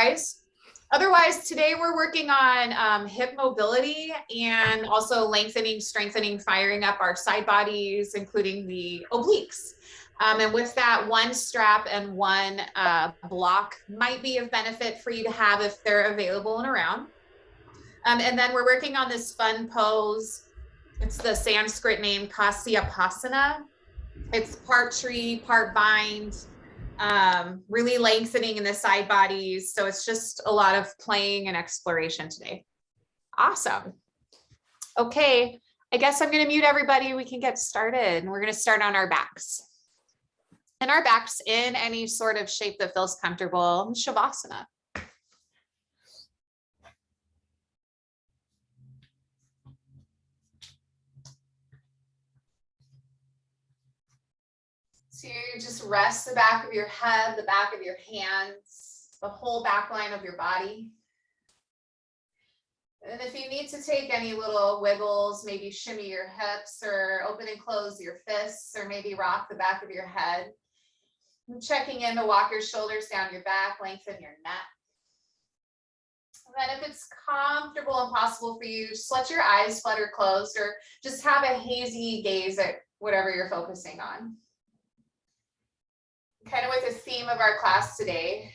otherwise. Otherwise, today we're working on hip mobility and also lengthening, strengthening, firing up our side bodies, including the obliques. And with that, one strap and one block might be of benefit for you to have if they're available and around. And then we're working on this fun pose. It's the Sanskrit name Kasyapasana. It's part tree, part bind, really lengthening in the side bodies. So it's just a lot of playing and exploration today. Awesome. Okay, I guess I'm going to mute everybody. We can get started. And we're going to start on our backs. And our backs in any sort of shape that feels comfortable. Shavasana. So you just rest the back of your head, the back of your hands, the whole back line of your body. And if you need to take any little wiggles, maybe shimmy your hips or open and close your fists, or maybe rock the back of your head. And checking in to walk your shoulders down your back, lengthen your neck. And then if it's comfortable and possible for you, just let your eyes flutter closed or just have a hazy gaze at whatever you're focusing on. Kind of with the theme of our class today,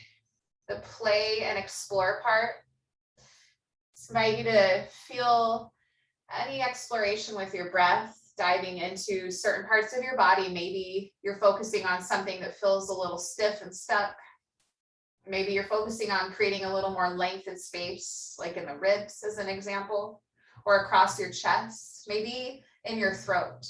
the play and explore part. I invite you to feel any exploration with your breath, diving into certain parts of your body. Maybe you're focusing on something that feels a little stiff and stuck. Maybe you're focusing on creating a little more length and space, like in the ribs as an example, or across your chest, maybe in your throat.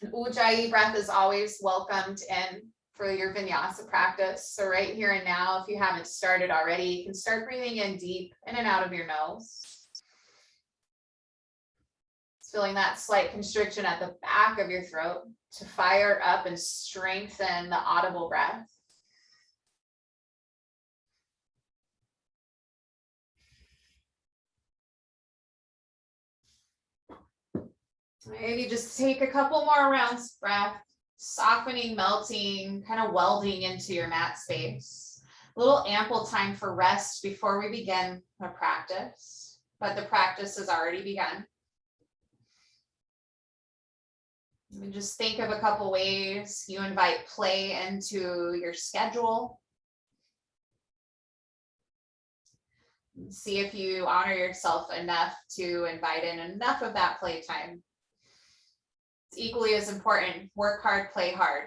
An Ujjayi breath is always welcomed in for your Vinyasa practice. So right here and now, if you haven't started already, you can start breathing in deep in and out of your nose. Feeling that slight constriction at the back of your throat to fire up and strengthen the audible breath. Maybe just take a couple more rounds of breath, softening, melting, kind of welding into your mat space. A little ample time for rest before we begin the practice, but the practice has already begun. And just think of a couple ways you invite play into your schedule. See if you honor yourself enough to invite in enough of that playtime. It's equally as important. Work hard, play hard.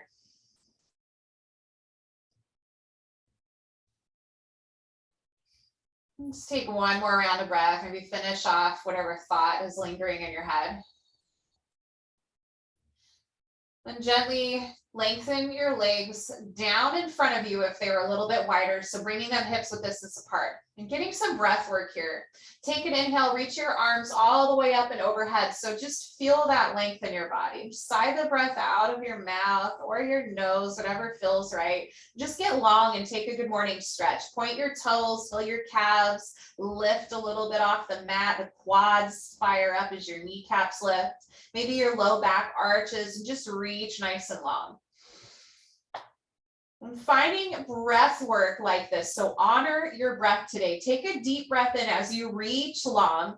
Let's take one more round of breath. Maybe finish off whatever thought is lingering in your head. Then gently lengthen your legs down in front of you if they were a little bit wider. So bringing them hips width distance apart and getting some breath work here. Take an inhale, reach your arms all the way up and overhead. So just feel that length in your body. Sigh the breath out of your mouth or your nose, whatever feels right. Just get long and take a good morning stretch. Point your toes, feel your calves, lift a little bit off the mat. The quads fire up as your kneecaps lift. Maybe your low back arches and just reach nice and long. And finding breath work like this. So honor your breath today. Take a deep breath in as you reach long.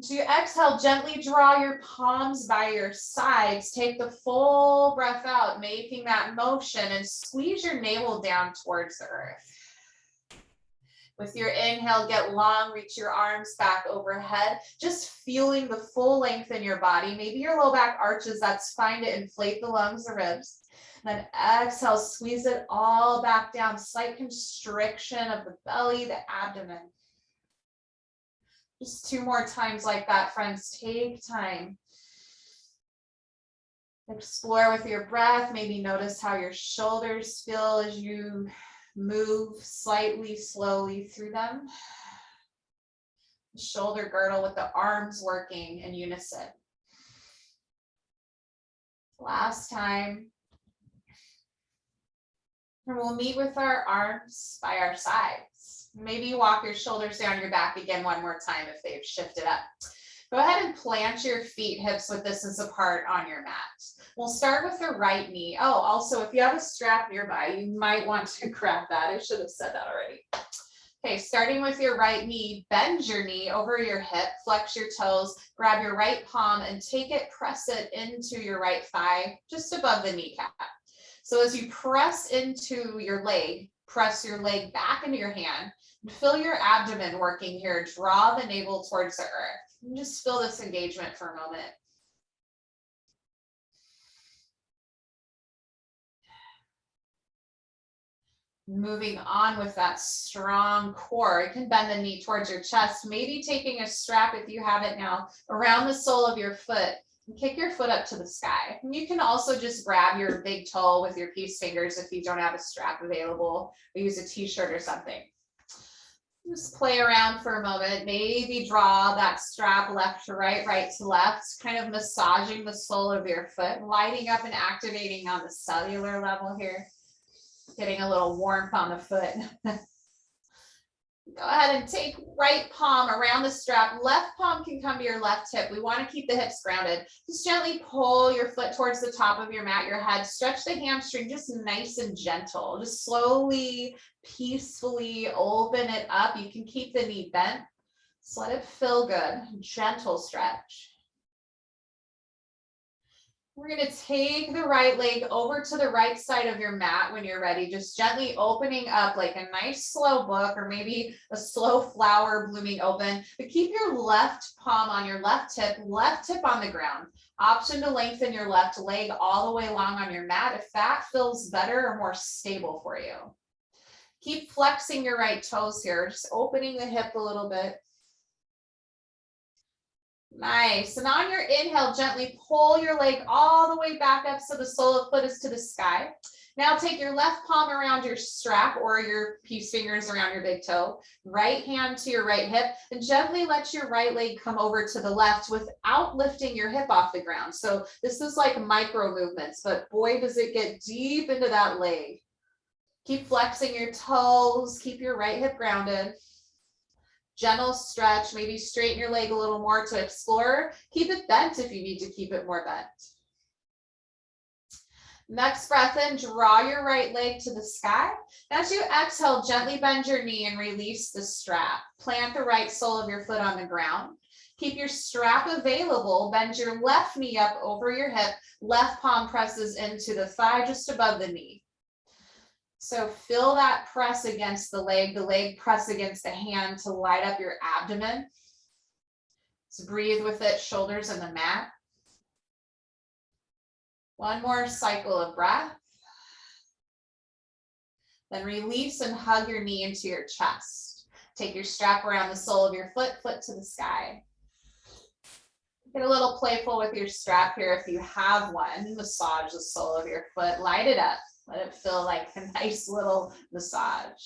So you exhale, gently draw your palms by your sides. Take the full breath out, making that motion and squeeze your navel down towards the earth. With your inhale, get long, reach your arms back overhead, just feeling the full length in your body. Maybe your low back arches, that's fine to inflate the lungs, the ribs. Then exhale, squeeze it all back down, slight constriction of the belly, the abdomen. Just two more times like that, friends. Take time. Explore with your breath. Maybe notice how your shoulders feel as you move slightly, slowly through them. Shoulder girdle with the arms working in unison. Last time. And we'll meet with our arms by our sides. Maybe walk your shoulders down your back again one more time if they've shifted up. Go ahead and plant your feet hips width distance apart on your mat. We'll start with the right knee. Oh, also, if you have a strap nearby, you might want to grab that. I should have said that already. Okay, starting with your right knee, bend your knee over your hip, flex your toes, grab your right palm and take it, press it into your right thigh, just above the kneecap. So as you press into your leg, press your leg back into your hand, and feel your abdomen working here. Draw the navel towards the earth. And just feel this engagement for a moment. Moving on with that strong core, you can bend the knee towards your chest, maybe taking a strap if you have it now around the sole of your foot and kick your foot up to the sky. And you can also just grab your big toe with your peace fingers if you don't have a strap available, or use a t-shirt or something. Just play around for a moment, maybe draw that strap left to right, right to left, kind of massaging the sole of your foot, lighting up and activating on the cellular level here. Getting a little warmth on the foot. Go ahead and take right palm around the strap. Left palm can come to your left hip. We want to keep the hips grounded. Just gently pull your foot towards the top of your mat, your head. Stretch the hamstring, just nice and gentle. Just slowly, peacefully open it up. You can keep the knee bent. Just let it feel good. Gentle stretch. We're going to take the right leg over to the right side of your mat when you're ready, just gently opening up like a nice slow book or maybe a slow flower blooming open, but keep your left palm on your left hip on the ground. Option to lengthen your left leg all the way along on your mat if that feels better or more stable for you. Keep flexing your right toes here, just opening the hip a little bit. Nice. And on your inhale, gently pull your leg all the way back up so the sole of the foot is to the sky. Now take your left palm around your strap or your peace fingers around your big toe. Right hand to your right hip and gently let your right leg come over to the left without lifting your hip off the ground. So this is like micro movements, but boy, does it get deep into that leg. Keep flexing your toes. Keep your right hip grounded. Gentle stretch, maybe straighten your leg a little more to explore. Keep it bent if you need to keep it more bent. Next breath in, draw your right leg to the sky. As you exhale, gently bend your knee and release the strap. Plant the right sole of your foot on the ground. Keep your strap available. Bend your left knee up over your hip. Left palm presses into the thigh just above the knee. So feel that press against the leg press against the hand to light up your abdomen. So breathe with it, shoulders in the mat. One more cycle of breath. Then release and hug your knee into your chest. Take your strap around the sole of your foot, foot to the sky. Get a little playful with your strap here if you have one. Massage the sole of your foot, light it up. Let it feel like a nice little massage.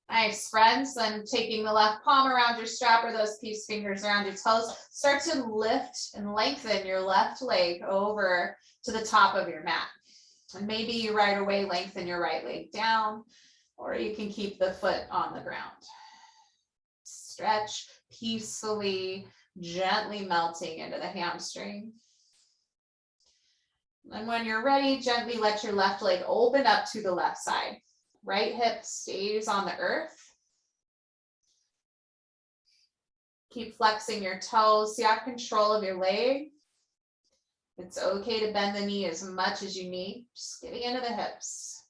Nice, friends. Then taking the left palm around your strap or those peace fingers around your toes, start to lift and lengthen your left leg over to the top of your mat. And maybe you right away lengthen your right leg down, or you can keep the foot on the ground. Stretch peacefully, gently melting into the hamstring. And when you're ready, gently let your left leg open up to the left side. Right hip stays on the earth. Keep flexing your toes. You have control of your leg. It's okay to bend the knee as much as you need. Just getting into the hips.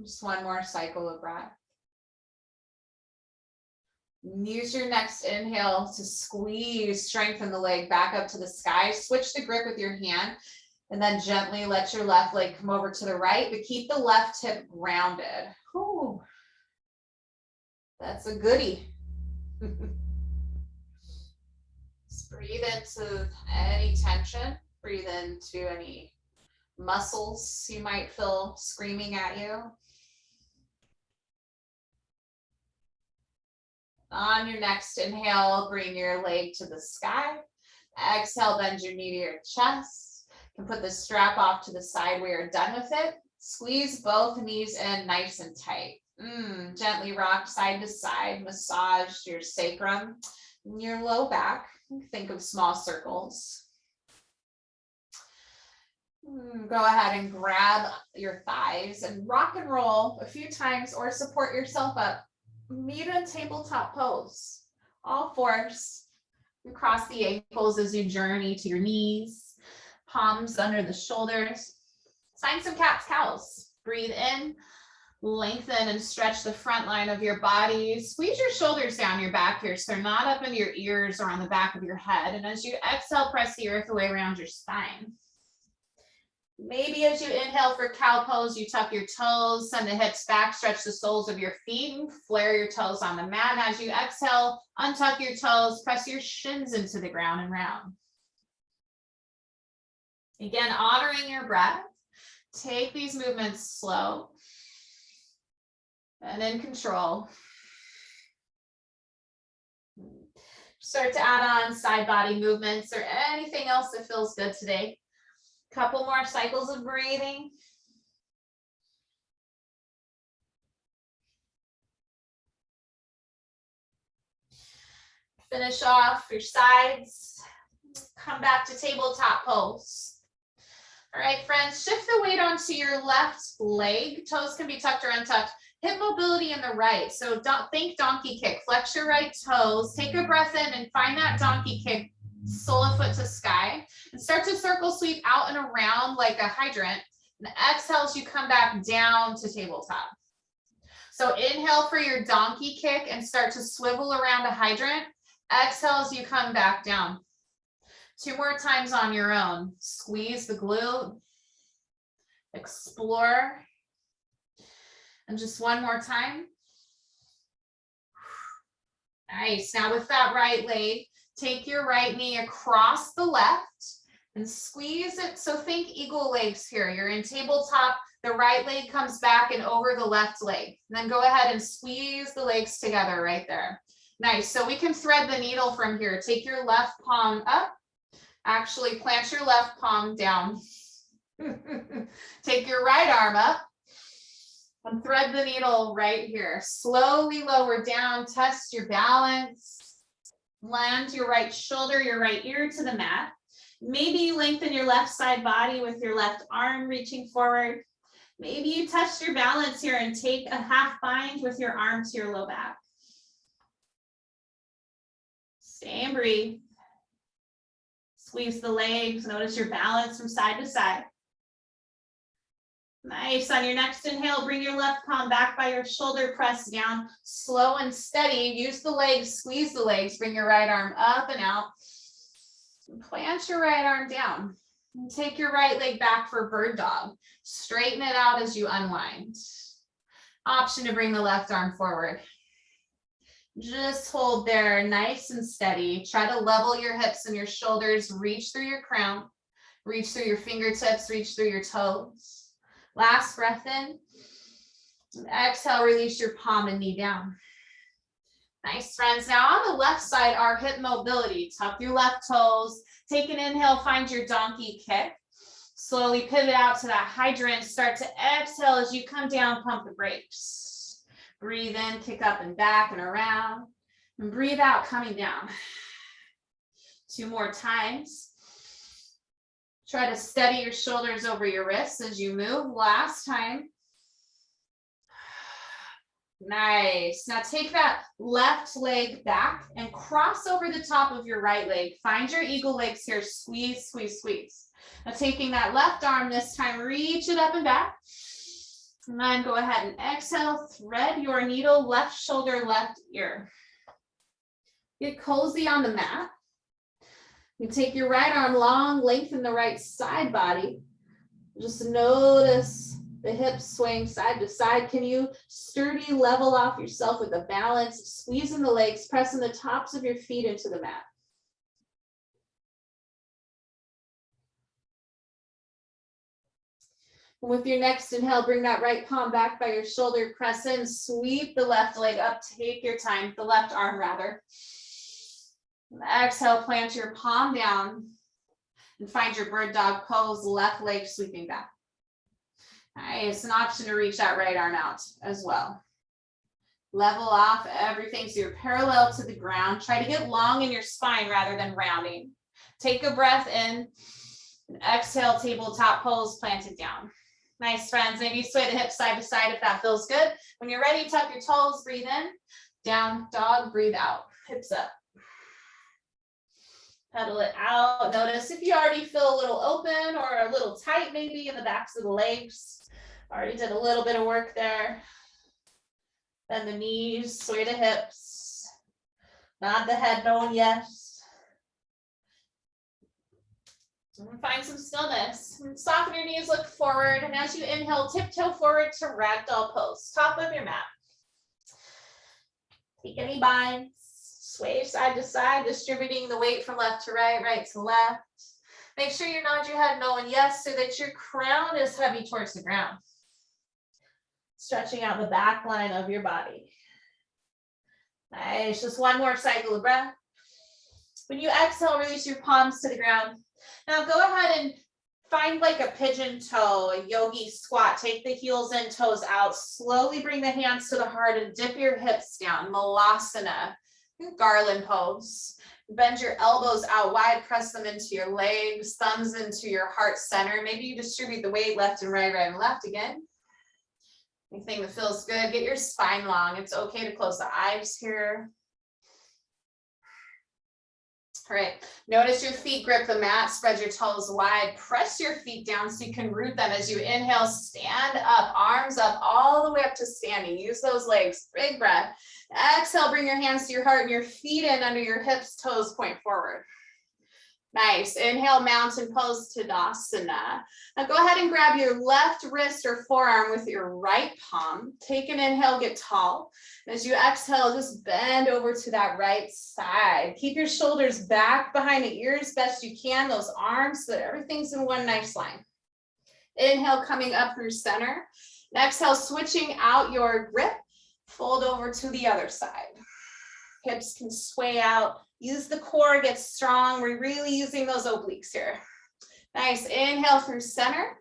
Just one more cycle of breath. Use your next inhale to squeeze, strengthen the leg back up to the sky. Switch the grip with your hand and then gently let your left leg come over to the right, but keep the left hip grounded. Whew. That's a goodie. Just breathe into any tension. Breathe into any muscles you might feel screaming at you. On your next inhale, bring your leg to the sky. Exhale, bend your knee to your chest. You can put the strap off to the side when you're done with it. Squeeze both knees in nice and tight. Gently rock side to side, massage your sacrum and your low back. Think of small circles. Go ahead and grab your thighs and rock and roll a few times or support yourself up. Meet in tabletop pose. All fours. You cross the ankles as you journey to your knees, palms under the shoulders. Find some cat's cows. Breathe in, lengthen and stretch the front line of your body. Squeeze your shoulders down your back here so they're not up into your ears or on the back of your head. And as you exhale, press the earth away around your spine. Maybe as you inhale for cow pose, you tuck your toes, send the hips back, stretch the soles of your feet, and flare your toes on the mat. And as you exhale, untuck your toes, press your shins into the ground and round. Again, honoring your breath. Take these movements slow and in control. Start to add on side body movements or anything else that feels good today. Couple more cycles of breathing. Finish off your sides. Come back to tabletop pose. All right, friends, shift the weight onto your left leg. Toes can be tucked or untucked. Hip mobility in the right. So think donkey kick. Flex your right toes. Take a breath in and find that donkey kick, sole of foot to sky. And start to circle sweep out and around like a hydrant. And exhale as you come back down to tabletop. So inhale for your donkey kick and start to swivel around a hydrant. Exhale as you come back down. 2 more times on your own. Squeeze the glute. Explore. And just one more time. Nice. Now with that right leg, take your right knee across the left and squeeze it. So think eagle legs here. You're in tabletop. The right leg comes back and over the left leg. And then go ahead and squeeze the legs together right there. Nice. So we can thread the needle from here. Take your left palm up. Actually, plant your left palm down. Take your right arm up and thread the needle right here. Slowly lower down. Test your balance. Land your right shoulder, your right ear to the mat. Maybe you lengthen your left side body with your left arm reaching forward. Maybe you test your balance here and take a half bind with your arm to your low back. Stay and breathe. Squeeze the legs. Notice your balance from side to side. Nice. On your next inhale, bring your left palm back by your shoulder, press down, slow and steady. Use the legs, squeeze the legs, bring your right arm up and out. And plant your right arm down. And take your right leg back for bird dog. Straighten it out as you unwind. Option to bring the left arm forward. Just hold there, nice and steady. Try to level your hips and your shoulders. Reach through your crown. Reach through your fingertips. Reach through your toes. Last breath in. And exhale, release your palm and knee down. Nice, friends. Now on the left side, our hip mobility. Tuck your left toes. Take an inhale, find your donkey kick. Slowly pivot out to that hydrant. Start to exhale as you come down, pump the brakes. Breathe in, kick up and back and around. And breathe out, coming down. 2 more times. Try to steady your shoulders over your wrists as you move. Last time. Nice. Now take that left leg back and cross over the top of your right leg. Find your eagle legs here. Squeeze, squeeze, squeeze. Now taking that left arm this time, reach it up and back. And then go ahead and exhale. Thread your needle, left shoulder, left ear. Get cozy on the mat. You take your right arm long, lengthen the right side body. Just notice the hips swing side to side. Can you sturdy level off yourself with a balance, squeezing the legs, pressing the tops of your feet into the mat. With your next inhale, bring that right palm back by your shoulder, press in, sweep the left leg up, take your time, the left arm rather. Exhale, plant your palm down and find your bird dog pose, left leg sweeping back. Nice, an option to reach that right arm out as well. Level off everything so you're parallel to the ground. Try to get long in your spine rather than rounding. Take a breath in and exhale, tabletop pose, plant it down. Nice, friends. Maybe sway the hips side to side if that feels good. When you're ready, tuck your toes, breathe in, down dog, breathe out, hips up. Pedal it out. Notice if you already feel a little open or a little tight, maybe in the backs of the legs. Already did a little bit of work there. Bend the knees, sway the hips. Nod the head, no one yes. Find some stillness. Soften your knees, look forward. And as you inhale, tiptoe forward to ragdoll pose. Top of your mat. Take any binds. Sway side to side, distributing the weight from left to right, right to left. Make sure you nod your head no and yes so that your crown is heavy towards the ground. Stretching out the back line of your body. Nice, just one more cycle of breath. When you exhale, release your palms to the ground. Now go ahead and find like a pigeon toe, a yogi squat. Take the heels in, toes out. Slowly bring the hands to the heart and dip your hips down. Malasana. Garland pose. Bend your elbows out wide, press them into your legs, thumbs into your heart center. Maybe you distribute the weight left and right, right and left again. Anything that feels good, get your spine long. It's okay to close the eyes here. All right, notice your feet grip the mat, spread your toes wide, press your feet down so you can root them. As you inhale, stand up, arms up, all the way up to standing. Use those legs, big breath. Exhale, bring your hands to your heart and your feet in under your hips, toes point forward. Nice, inhale, mountain pose, Tadasana. Now go ahead and grab your left wrist or forearm with your right palm. Take an inhale, get tall. As you exhale, just bend over to that right side. Keep your shoulders back behind the ears best you can, those arms, so that everything's in one nice line. Inhale, coming up through center. And exhale, switching out your grip, fold over to the other side. Hips can sway out. Use the core, get strong. We're really using those obliques here. Nice, inhale through center.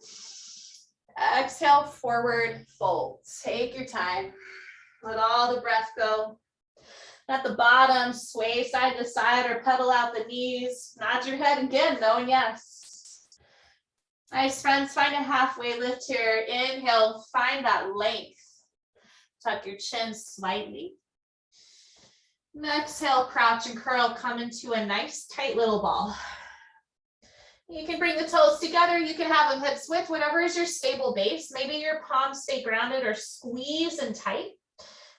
Exhale, forward fold. Take your time. Let all the breath go. At the bottom, sway side to side or pedal out the knees. Nod your head again, no and yes. Nice, friends, find a halfway lift here. Inhale, find that length. Tuck your chin slightly. And exhale, crouch and curl, come into a nice tight little ball. You can bring the toes together. You can have them hips width, whatever is your stable base. Maybe your palms stay grounded or squeeze and tight.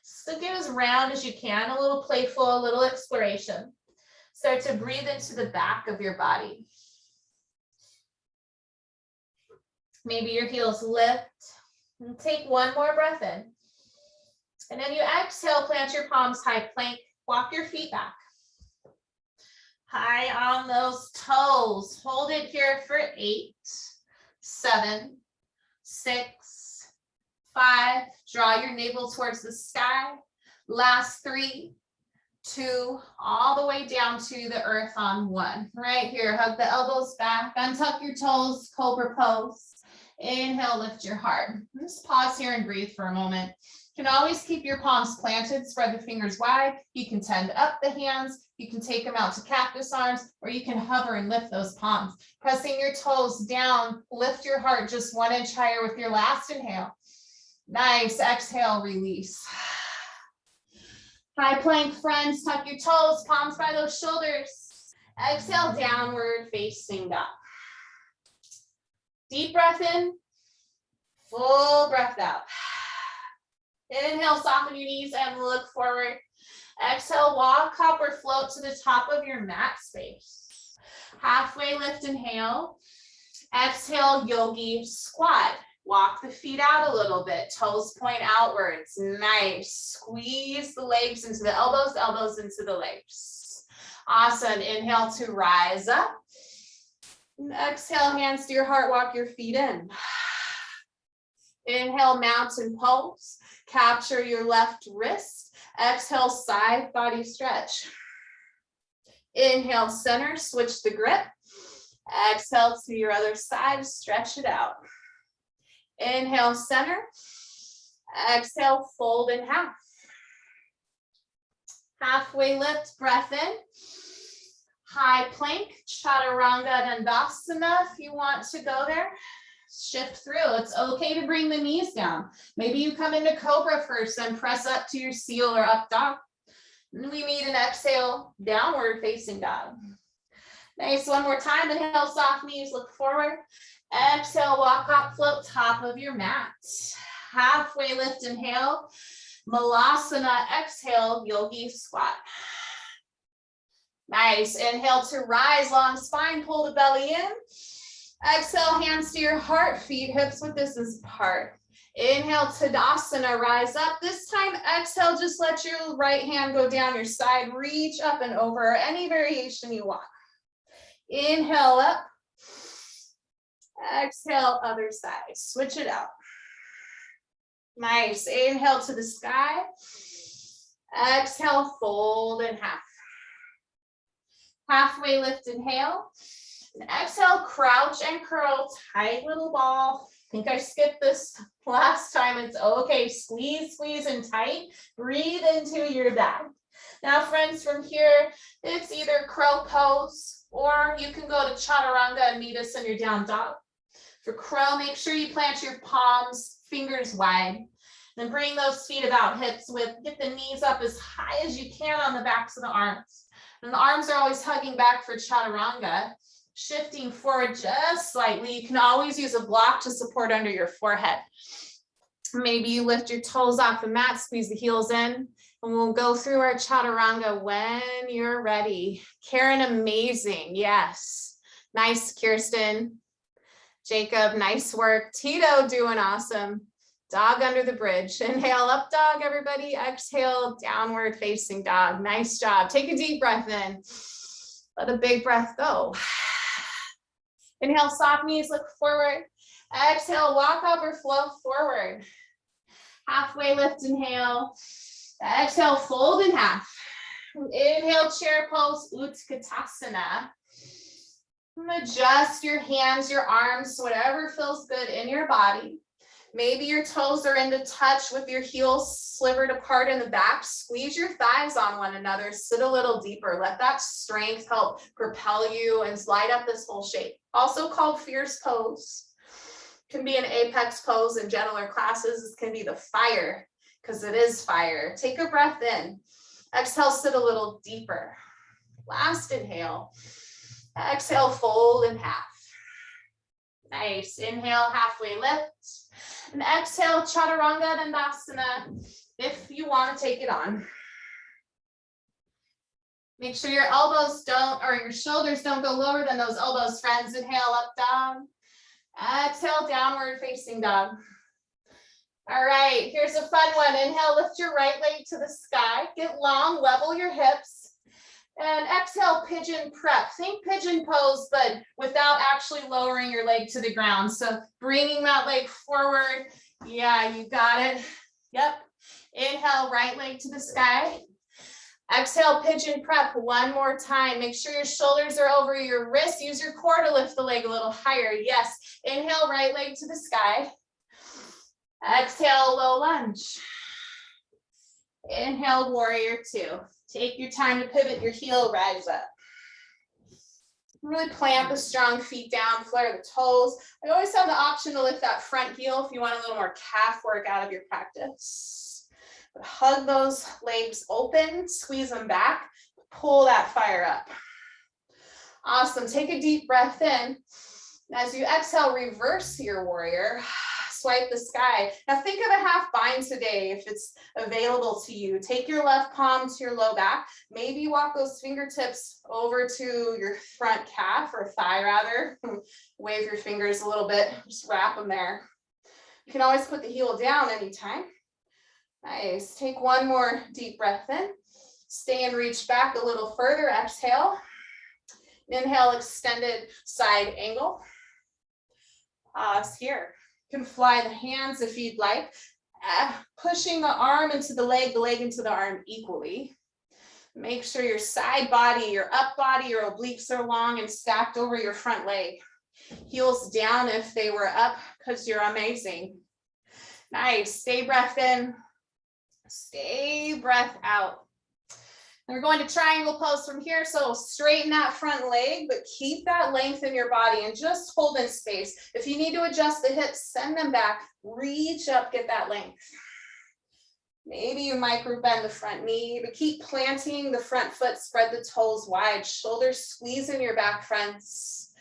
So get as round as you can, a little playful, a little exploration. Start to breathe into the back of your body. Maybe your heels lift. And take one more breath in. And then you exhale, plant your palms high plank. Walk your feet back. High on those toes. Hold it here for 8, 7, 6, 5. Draw your navel towards the sky. Last 3, 2, all the way down to the earth on 1. Right here, hug the elbows back, untuck your toes, Cobra Pose. Inhale, lift your heart. Just pause here and breathe for a moment. You can always keep your palms planted, spread the fingers wide. You can tend up the hands. You can take them out to cactus arms, or you can hover and lift those palms. Pressing your toes down, lift your heart just 1 inch higher with your last inhale. Nice, exhale, release. High plank, friends, tuck your toes, palms by those shoulders. Exhale, downward facing dog. Deep breath in, full breath out. Inhale, soften your knees and look forward. Exhale, walk, hop, or float to the top of your mat space. Halfway lift, inhale. Exhale, yogi squat. Walk the feet out a little bit. Toes point outwards. Nice. Squeeze the legs into the elbows into the legs. Awesome. Inhale to rise up. And exhale, hands to your heart. Walk your feet in. Inhale, mountain pose. Capture your left wrist. Exhale, side body stretch. Inhale, center, switch the grip. Exhale to your other side, stretch it out. Inhale, center. Exhale, fold in half. Halfway lift, breath in. High plank, chaturanga dandasana if you want to go there. Shift through. It's okay to bring the knees down. Maybe you come into Cobra first and press up to your seal or up dog. And we meet and exhale, downward facing dog. Nice, one more time. Inhale, soft knees, look forward. Exhale, walk up, float top of your mat. Halfway lift, inhale. Malasana, exhale, Yogi Squat. Nice, inhale to rise, long spine, pull the belly in. Exhale, hands to your heart, feet, hips width distance apart. Inhale, Tadasana, rise up. This time, exhale, just let your right hand go down your side, reach up and over, any variation you want. Inhale up. Exhale, other side, switch it out. Nice, inhale to the sky. Exhale, fold in half. Halfway lift, inhale. And exhale, crouch and curl, tight little ball. I think I skipped this last time. It's okay. Squeeze, squeeze, and tight. Breathe into your back. Now, friends, from here, it's either crow pose, or you can go to chaturanga and meet us in your down dog. For crow, make sure you plant your palms, fingers wide. Then bring those feet about hips width. Get the knees up as high as you can on the backs of the arms. And the arms are always hugging back for chaturanga. Shifting forward just slightly. You can always use a block to support under your forehead. Maybe you lift your toes off the mat, squeeze the heels in, and we'll go through our chaturanga when you're ready. Karen, amazing. Yes. Nice, Kirsten. Jacob, nice work. Tito, doing awesome. Dog under the bridge. Inhale, up dog, everybody. Exhale, downward facing dog. Nice job. Take a deep breath in. Let a big breath go. Inhale, soft knees, look forward. Exhale, walk up or flow forward. Halfway lift, inhale. Exhale, fold in half. Inhale, chair pose, Utkatasana. Adjust your hands, your arms, whatever feels good in your body. Maybe your toes are into touch with your heels slivered apart in the back. Squeeze your thighs on one another. Sit a little deeper. Let that strength help propel you and slide up this whole shape. Also called fierce pose. Can be an apex pose in gentler classes. It can be the fire, because it is fire. Take a breath in. Exhale, sit a little deeper. Last inhale. Exhale, fold in half. Nice. Inhale, halfway lift. And exhale, chaturanga dandasana, if you want to take it on. Make sure your elbows don't, or your shoulders don't go lower than those elbows, friends. Inhale, up dog. Exhale, downward facing dog. All right, here's a fun one. Inhale, lift your right leg to the sky. Get long, level your hips. And exhale, pigeon prep. Think pigeon pose, but without actually lowering your leg to the ground. So bringing that leg forward. Yeah, you got it. Yep. Inhale, right leg to the sky. Exhale, pigeon prep one more time. Make sure your shoulders are over your wrists. Use your core to lift the leg a little higher. Yes. Inhale, right leg to the sky. Exhale, low lunge. Inhale, warrior two. Take your time to pivot your heel, rise up. Really plant the strong feet down, flare the toes. I always have the option to lift that front heel if you want a little more calf work out of your practice. But hug those legs open, squeeze them back, pull that fire up. Awesome, take a deep breath in. As you exhale, reverse your warrior. Swipe the sky. Now think of a half bind today if it's available to you. Take your left palm to your low back. Maybe walk those fingertips over to your front calf or thigh rather. Wave your fingers a little bit, just wrap them there. You can always put the heel down anytime. Nice, take one more deep breath in. Stay and reach back a little further, exhale. Inhale, extended side angle. Pause here. You can fly the hands if you'd like, pushing the arm into the leg into the arm equally. Make sure your side body, your up body, your obliques are long and stacked over your front leg. Heels down if they were up, because you're amazing. Nice, stay breath in, stay breath out. And we're going to triangle pose from here. So straighten that front leg, but keep that length in your body and just hold in space. If you need to adjust the hips, send them back, reach up, get that length. Maybe you micro bend the front knee, but keep planting the front foot, spread the toes wide, shoulders squeeze in your back fronts,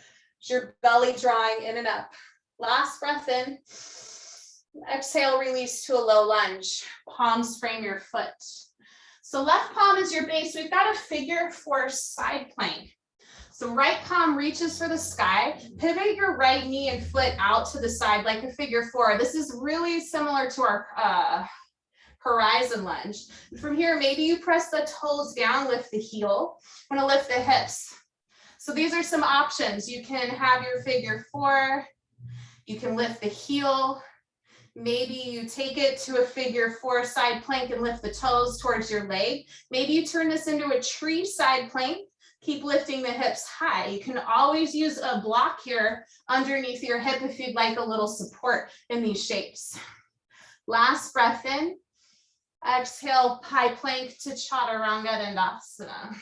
your belly drawing in and up. Last breath in. Exhale, release to a low lunge. Palms frame your foot. So left palm is your base. We've got a figure 4 side plank. So right palm reaches for the sky. Pivot your right knee and foot out to the side like a figure 4. This is really similar to our horizon lunge. From here, maybe you press the toes down, lift the heel. I'm gonna lift the hips. So these are some options. You can have your figure 4. You can lift the heel. Maybe you take it to a figure 4 side plank and lift the toes towards your leg. Maybe you turn this into a tree side plank. Keep lifting the hips high. You can always use a block here underneath your hip if you'd like a little support in these shapes. Last breath in. Exhale, high plank to Chaturanga Dandasana.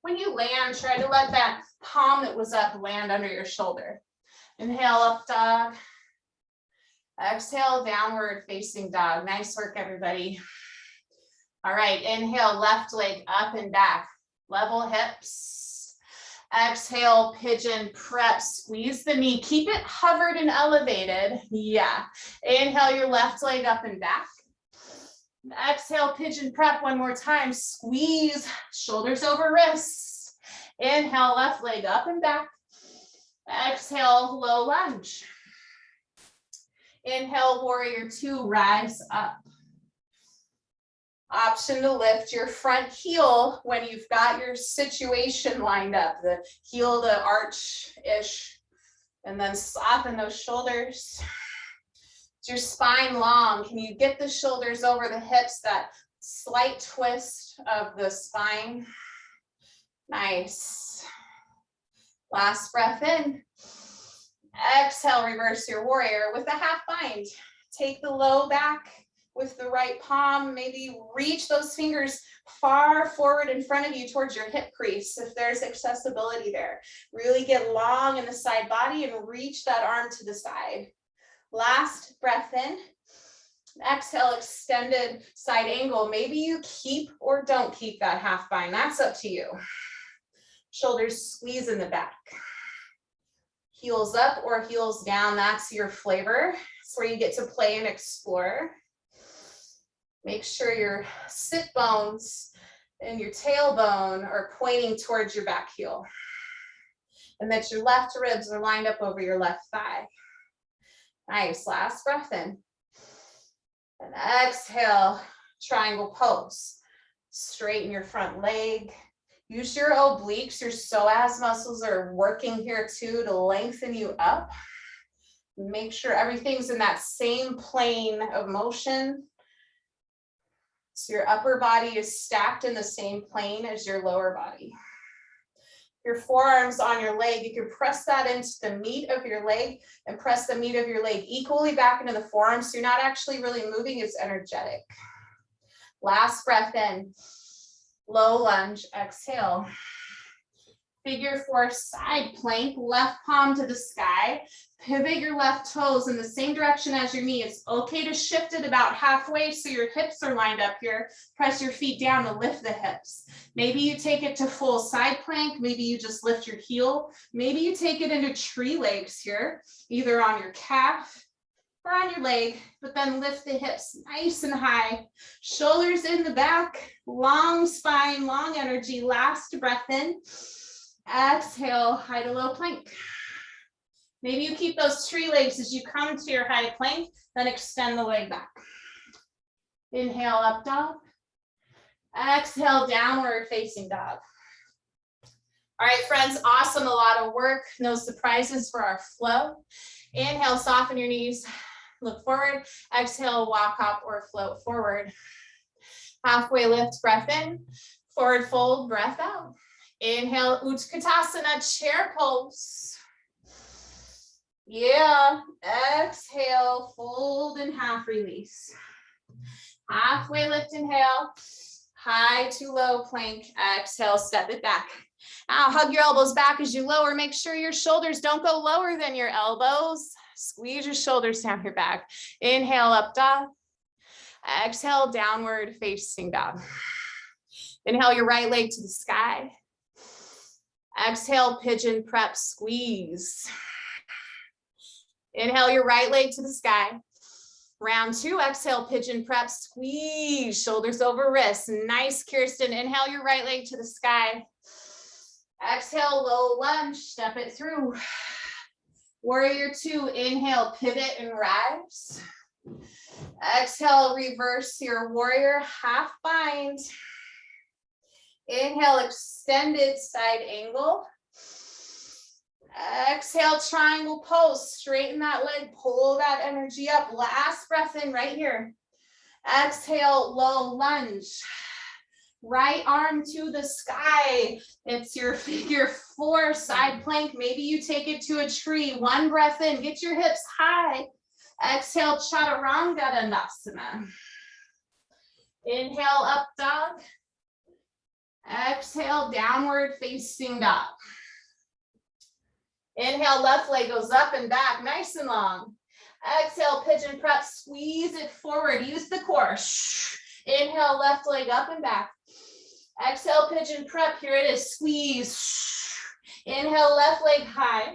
When you land, try to let that palm that was up land under your shoulder. Inhale, up dog. Exhale, downward facing dog. Nice work, everybody. All right, inhale, left leg up and back. Level hips. Exhale, pigeon prep. Squeeze the knee. Keep it hovered and elevated. Yeah. Inhale, your left leg up and back. Exhale, pigeon prep one more time. Squeeze, shoulders over wrists. Inhale, left leg up and back. Exhale, low lunge. Inhale, warrior 2, rise up. Option to lift your front heel when you've got your situation lined up, the heel to arch-ish, and then soften those shoulders. Is your spine long? Can you get the shoulders over the hips, that slight twist of the spine? Nice. Last breath in. Exhale, reverse your warrior with a half bind. Take the low back with the right palm. Maybe reach those fingers far forward in front of you towards your hip crease if there's accessibility there. Really get long in the side body and reach that arm to the side. Last breath in. Exhale, extended side angle. Maybe you keep or don't keep that half bind. That's up to you. Shoulders squeeze in the back. Heels up or heels down, that's your flavor. It's where you get to play and explore. Make sure your sit bones and your tailbone are pointing towards your back heel. And that your left ribs are lined up over your left thigh. Nice, last breath in. And exhale, triangle pose. Straighten your front leg. Use your obliques, your psoas muscles are working here too to lengthen you up. Make sure everything's in that same plane of motion. So your upper body is stacked in the same plane as your lower body. Your forearms on your leg, you can press that into the meat of your leg and press the meat of your leg equally back into the forearms. So you're not actually really moving, it's energetic. Last breath in. Low lunge, exhale. Figure 4 side plank, left palm to the sky. Pivot your left toes in the same direction as your knee. It's okay to shift it about halfway so your hips are lined up here. Press your feet down to lift the hips. Maybe you take it to full side plank. Maybe you just lift your heel. Maybe you take it into tree legs here, either on your calf or on your leg, but then lift the hips nice and high. Shoulders in the back, long spine, long energy. Last breath in. Exhale, high to low plank. Maybe you keep those tree legs as you come to your high plank, then extend the leg back. Inhale, up dog. Exhale, downward facing dog. All right, friends, awesome, a lot of work. No surprises for our flow. Inhale, soften your knees, look forward. Exhale, walk up or float forward. Halfway lift, breath in. Forward fold, breath out. Inhale, Utkatasana, chair pose. Yeah, exhale, fold and half release. Halfway lift, inhale. High to low plank. Exhale, step it back. Now hug your elbows back as you lower. Make sure your shoulders don't go lower than your elbows. Squeeze your shoulders down your back. Inhale, up dog. Exhale, downward facing dog. Inhale your right leg to the sky. Exhale, pigeon prep, squeeze. Inhale your right leg to the sky. Round two, exhale, pigeon prep, squeeze, shoulders over wrists. Nice, Kirsten. Inhale your right leg to the sky. Exhale, low lunge, step it through. Warrior two, inhale, pivot and rise. Exhale, reverse your warrior, half bind. Inhale, extended side angle. Exhale, triangle pose, straighten that leg, pull that energy up. Last breath in right here. Exhale, low lunge. Right arm to the sky. It's your figure four side plank. Maybe you take it to a tree. One breath in, get your hips high. Exhale, chaturanga dandasana. Inhale, up dog. Exhale, downward facing dog. Inhale, left leg goes up and back, nice and long. Exhale, pigeon prep, squeeze it forward, use the core. Inhale, left leg up and back. Exhale, pigeon prep, here it is, squeeze. Inhale, left leg high.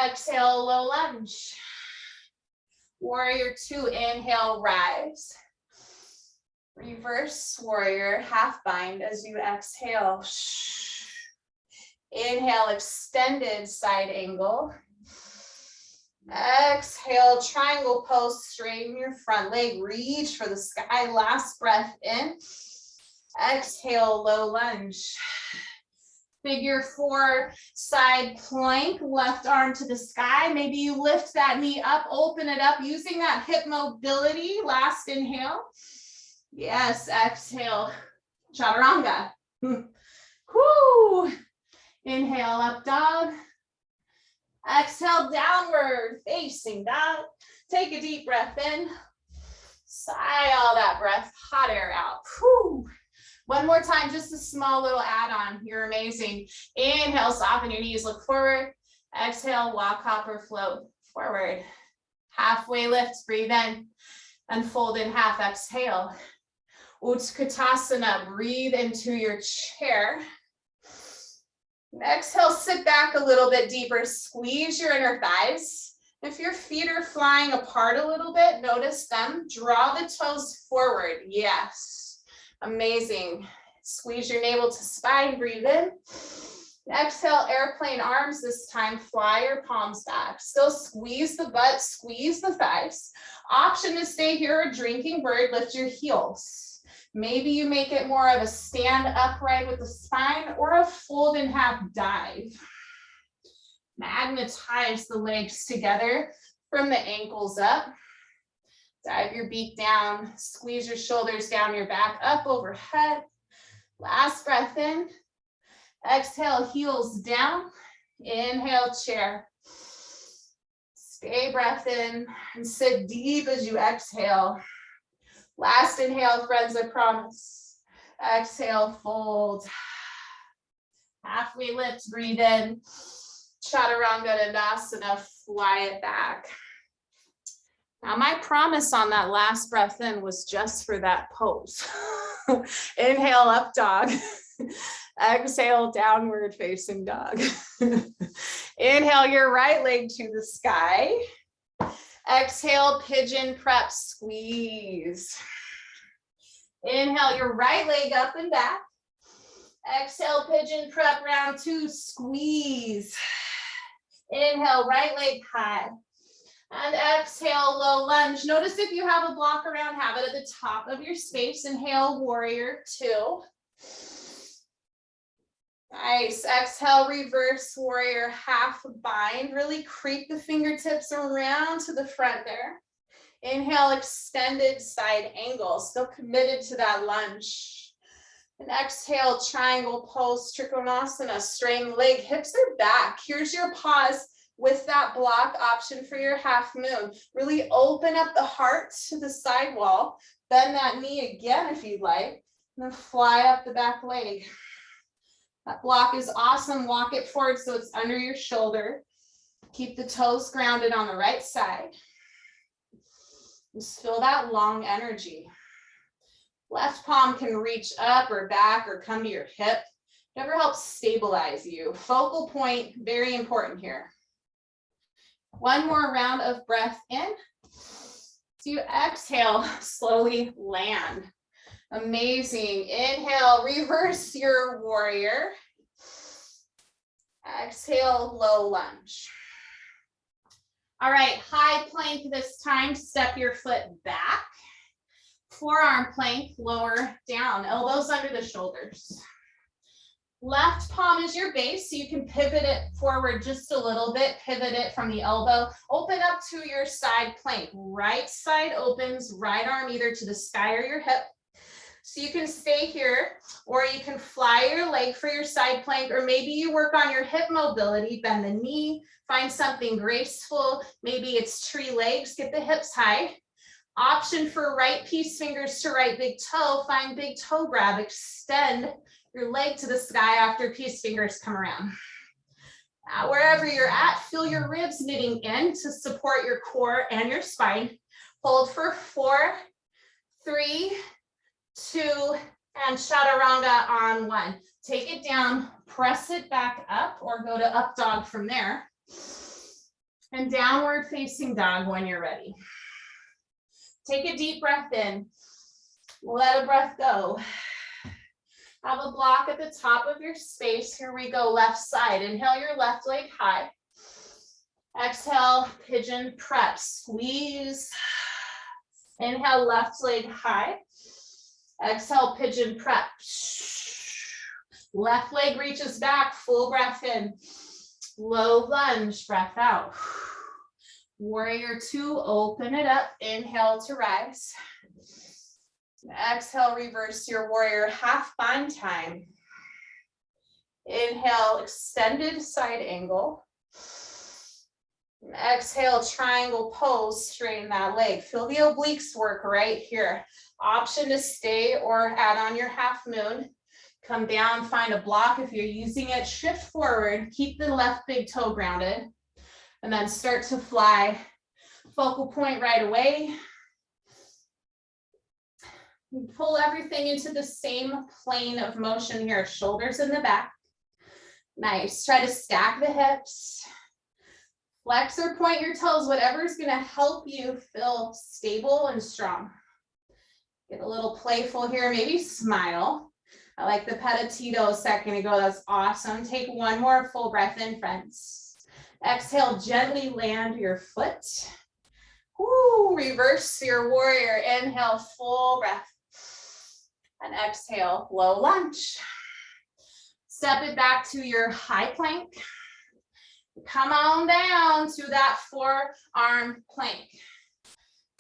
Exhale, low lunge. Warrior two, inhale, rise. Reverse warrior, half bind as you exhale. Inhale, extended side angle. Exhale, triangle pose, straighten your front leg, reach for the sky, last breath in. Exhale, low lunge. Figure four side plank, left arm to the sky. Maybe you lift that knee up, open it up, using that hip mobility. Last inhale. Yes, exhale, chaturanga. Whoo! Inhale, up dog. Exhale, downward facing dog. Take a deep breath in. Sigh all that breath, hot air out. Whew. One more time, just a small little add-on. You're amazing. Inhale, soften your knees, look forward. Exhale, walk, hop, or float forward. Halfway lift, breathe in. Unfold in half, exhale. Utkatasana, breathe into your chair. Exhale, sit back a little bit deeper, squeeze your inner thighs. If your feet are flying apart a little bit, notice them. Draw the toes forward. Yes, amazing. Squeeze your navel to spine, breathe in. Exhale, airplane arms this time, fly your palms back. Still squeeze the butt, squeeze the thighs. Option to stay here, a drinking bird, lift your heels. Maybe you make it more of a stand upright with the spine or a fold and half dive. Magnetize the legs together from the ankles up. Dive your beak down, squeeze your shoulders down your back, up overhead. Last breath in. Exhale, heels down. Inhale, chair. Stay breath in and sit deep as you exhale. Last inhale, friends, I promise. Exhale, fold. Halfway lift, breathe in. Chaturanga Dandasana, fly it back. Now, my promise on that last breath in was just for that pose. Inhale, up dog. Exhale, downward facing dog. Inhale your right leg to the sky. Exhale, pigeon prep, squeeze. Inhale your right leg up and back. Exhale, pigeon prep, round two, squeeze. Inhale, right leg high. And exhale, low lunge. Notice if you have a block around, have it at the top of your space. Inhale, warrior two. Nice. Exhale, reverse warrior, half bind. Really creep the fingertips around to the front there. Inhale, extended side angle. Still committed to that lunge. And exhale, triangle pose, trikonasana. Straighten leg, hips are back. Here's your pause with that block option for your half moon. Really open up the heart to the side wall. Bend that knee again if you'd like. then fly up the back leg. That block is awesome. Walk it forward so it's under your shoulder. Keep the toes grounded on the right side. Just feel that long energy. Left palm can reach up or back or come to your hip. Whatever helps stabilize you. Focal point, very important here. One more round of breath in. So you exhale, slowly land. Amazing. Inhale, reverse your warrior. Exhale, low lunge. All right, high plank this time. Step your foot back. Forearm plank, lower down, elbows under the shoulders. Left palm is your base, so you can pivot it forward just a little bit, pivot it from the elbow, open up to your side plank. Right side opens, right arm either to the sky or your hip. So you can stay here, or you can fly your leg for your side plank, or maybe you work on your hip mobility, bend the knee, find something graceful. Maybe it's tree legs, get the hips high. Option for right peace fingers to right big toe, find big toe grab, extend your leg to the sky after peace fingers come around. Now, wherever you're at, feel your ribs knitting in to support your core and your spine. Hold for 4, 3, 2, and chaturanga on 1. Take it down, press it back up, or go to up dog from there. And downward facing dog when you're ready. Take a deep breath in. Let a breath go. Have a block at the top of your space. Here we go, left side. Inhale your left leg high. Exhale, pigeon prep, squeeze. Inhale, left leg high. Exhale, pigeon prep. Left leg reaches back, full breath in. Low lunge, breath out. Warrior 2, open it up. Inhale to rise. Exhale, reverse your warrior, half bind time. Inhale, extended side angle. Exhale, triangle pose, straighten that leg. Feel the obliques work right here. Option to stay or add on your half moon. Come down, find a block if you're using it. Shift forward, keep the left big toe grounded. And then start to fly. Focal point right away. Pull everything into the same plane of motion here. Shoulders in the back. Nice. Try to stack the hips. Flex or point your toes, whatever is going to help you feel stable and strong. Get a little playful here. Maybe smile. I like the petitito a second ago. That's awesome. Take one more full breath in, friends. Exhale, gently land your foot. Woo, reverse your warrior. Inhale, full breath. And exhale, low lunge. Step it back to your high plank. Come on down to that forearm plank.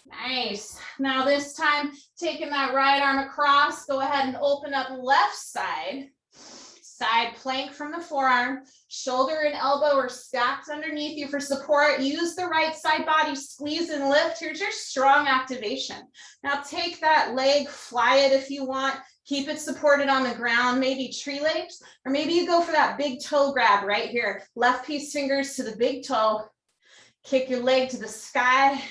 Nice. Now this time, taking that right arm across, go ahead and open up left side. Side plank from the forearm, shoulder and elbow are stacked underneath you for support. Use the right side body, squeeze and lift. Here's your strong activation. Now take that leg, fly it if you want. Keep it supported on the ground, maybe tree legs, or maybe you go for that big toe grab right here. Left piece fingers to the big toe. Kick your leg to the sky.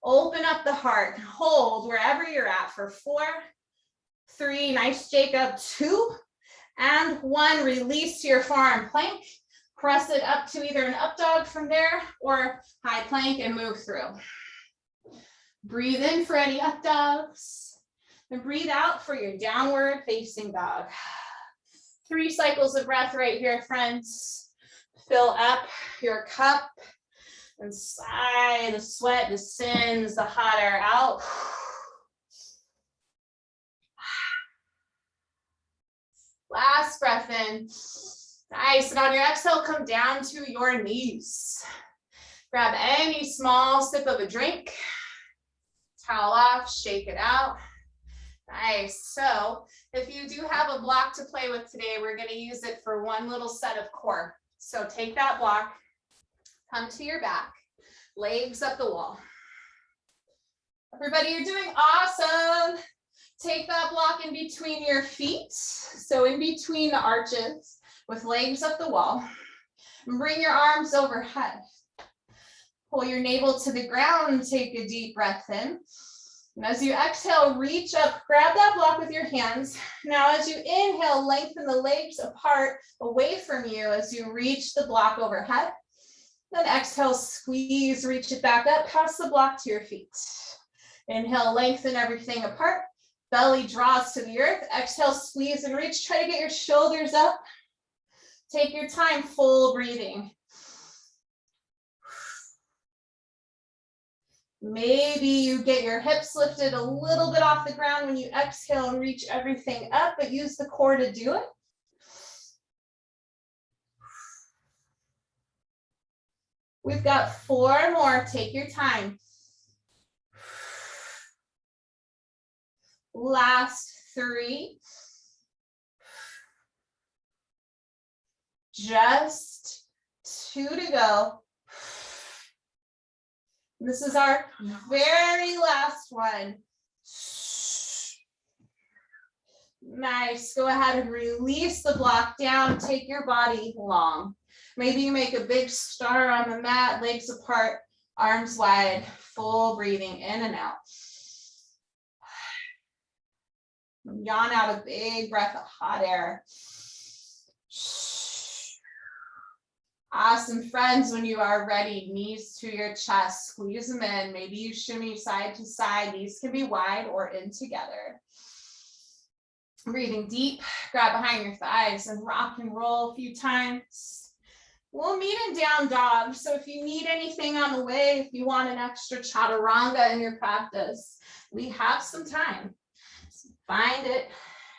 Open up the heart. Hold wherever you're at for 4, 3, nice Jacob, 2, and 1. Release to your forearm plank. Press it up to either an up dog from there or high plank and move through. Breathe in for any up dogs. And breathe out for your downward facing dog. 3 cycles of breath right here, friends. Fill up your cup and sigh. The sweat descends, the hot air out. Last breath in. Nice. And on your exhale, come down to your knees. Grab any small sip of a drink. Towel off, shake it out. Nice. So if you do have a block to play with today, we're going to use it for one little set of core. So take that block, come to your back, legs up the wall. Everybody, you're doing awesome. Take that block in between your feet. So in between the arches with legs up the wall. And bring your arms overhead. Pull your navel to the ground. Take a deep breath in. And as you exhale, reach up, grab that block with your hands. Now, as you inhale, lengthen the legs apart away from you as you reach the block overhead. Then exhale, squeeze, reach it back up, pass the block to your feet. Inhale, lengthen everything apart. Belly draws to the earth. Exhale, squeeze and reach. Try to get your shoulders up. Take your time, full breathing. Maybe you get your hips lifted a little bit off the ground when you exhale and reach everything up, but use the core to do it. We've got 4 more. Take your time. Last 3. Just 2 to go. This is our very last one. Nice. Go ahead and release the block down. Take your body long. Maybe you make a big star on the mat, legs apart, arms wide, full breathing in and out. Yawn out a big breath of hot air. Awesome, friends. When you are ready, knees to your chest, squeeze them in. Maybe you shimmy side to side. These can be wide or in together. Breathing deep, grab behind your thighs and rock and roll a few times. We'll meet in down dog. So if you need anything on the way, if you want an extra chaturanga in your practice, we have some time. So find it,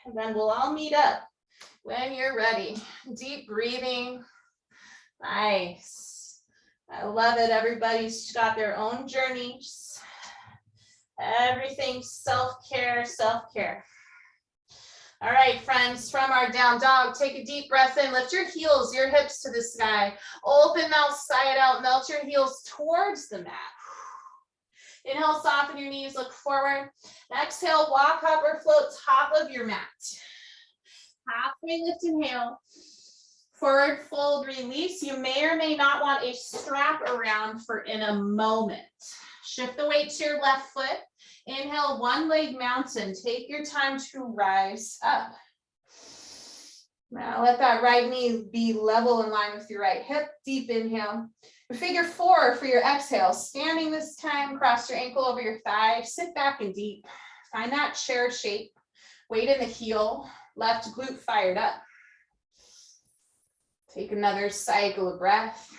and then we'll all meet up when you're ready. Deep breathing. Nice. I love it. Everybody's got their own journeys. Everything's self-care, self-care. All right, friends, from our down dog, take a deep breath in. Lift your heels, your hips to the sky. Open mouth, side out. Melt your heels towards the mat. Inhale, soften your knees, look forward. Exhale, walk up or float top of your mat. Halfway lift, inhale. Forward fold, release. You may or may not want a strap around for in a moment. Shift the weight to your left foot. Inhale, one leg mountain. Take your time to rise up. Now let that right knee be level in line with your right hip. Deep inhale. Figure 4 for your exhale. Standing this time, cross your ankle over your thigh. Sit back and deep. Find that chair shape. Weight in the heel. Left glute fired up. Take another cycle of breath.